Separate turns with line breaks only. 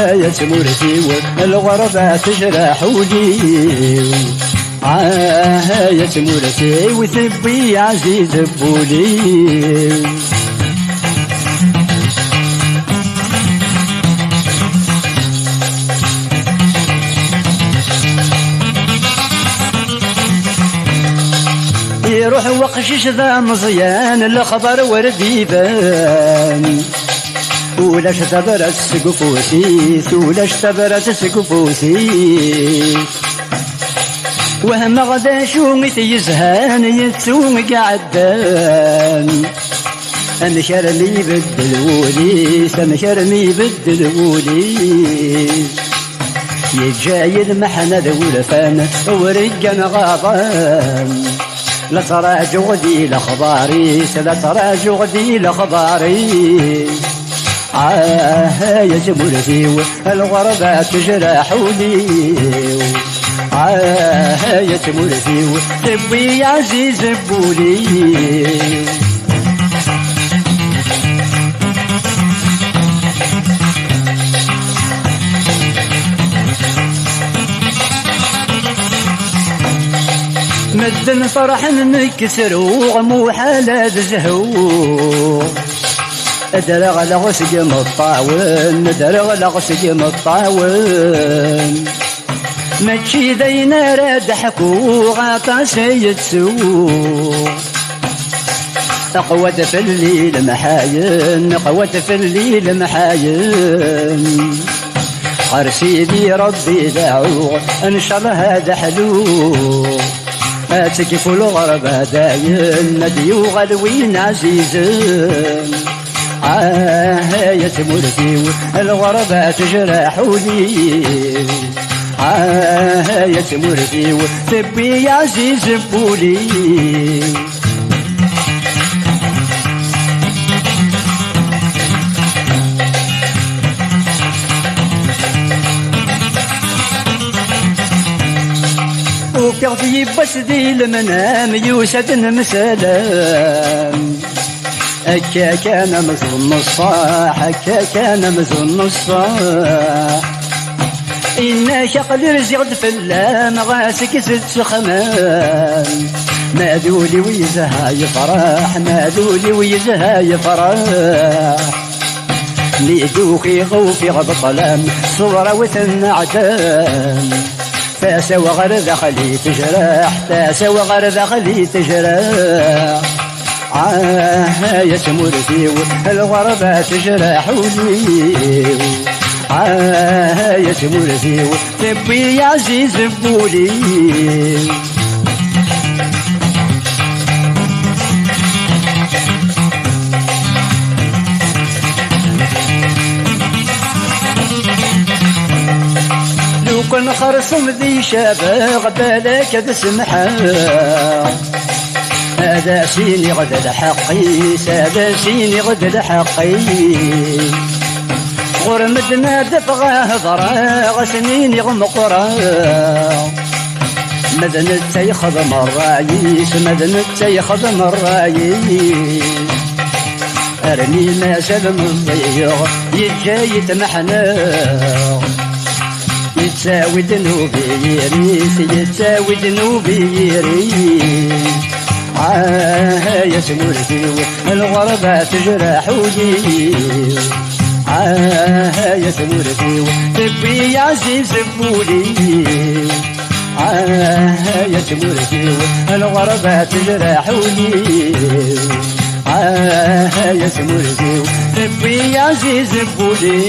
يا تمورتي الغربة تجرحوني يا تمورتي وثبي يا عزيز بولي يروح وقشش ذا مزيان الخضر ورديبان ولاش تبرت سقفوسي ولاش تبرت سقفوسي وهم غدا شومي يزهان يتسوم قعدان انا شرمي بدل وليس انا شرمي بدل وليس يجاي المحنة ذولفان ورقان غاضان لا تراجع غدي لخباري لا تراجع غدي لخباري يا جمولتي الغربة تجرحوني يا جمولتي طبي يا عزيز بولي مدن فرح نكسر وغمو حالة زهو درغ لغسق مطاون درغ لغسق مطاون ماشي دينا راد حكو غاطا سيد سوق قوة في الليل محاين قوة في الليل محاين قرسيدي ربي داعو ان شاء الله هذا حلو تكفو الغربة داين نديو غلوين عزيزين يا تمورتي الغربة تجرحوني يا تمورتي تبي يا عزيز بولي وكغفي بس دي المنام يوسد مسلام هكا كان مظن الصاح هكا كان مظن الصاح إنا شقل رزقد فلام غاسك ست خمام مادولي ويزها يفرح مادولي ويزها يفرح ميدوخي غوفي غبطلام صورة وثن عدام تاسا وغرد خلي تجرح تاسا وغرد خلي تجرح يا تمورتي الغربة تجرحوني يا تمورتي تبي يا عزيز بولي لو كان خرصم ذي شابه بالك تسمحه هذا سيني غد الحقي هذا سيني غد الحقي غرمدنا دفغه ضرا سنيني غمقرا مدن تيخذ الرايس مدن تيخذ الرايس ارمي ما سلم الضيق يجاي تمحنا يتساوي ذنوبي يريس يتساوي ذنوبي يريس يا تمورتي الغربة تجرحوني يا تمورتي تبي يا عزيز بولي يا تمورتي الغربة تجرحوني يا تمورتي تبي يا عزيز بولي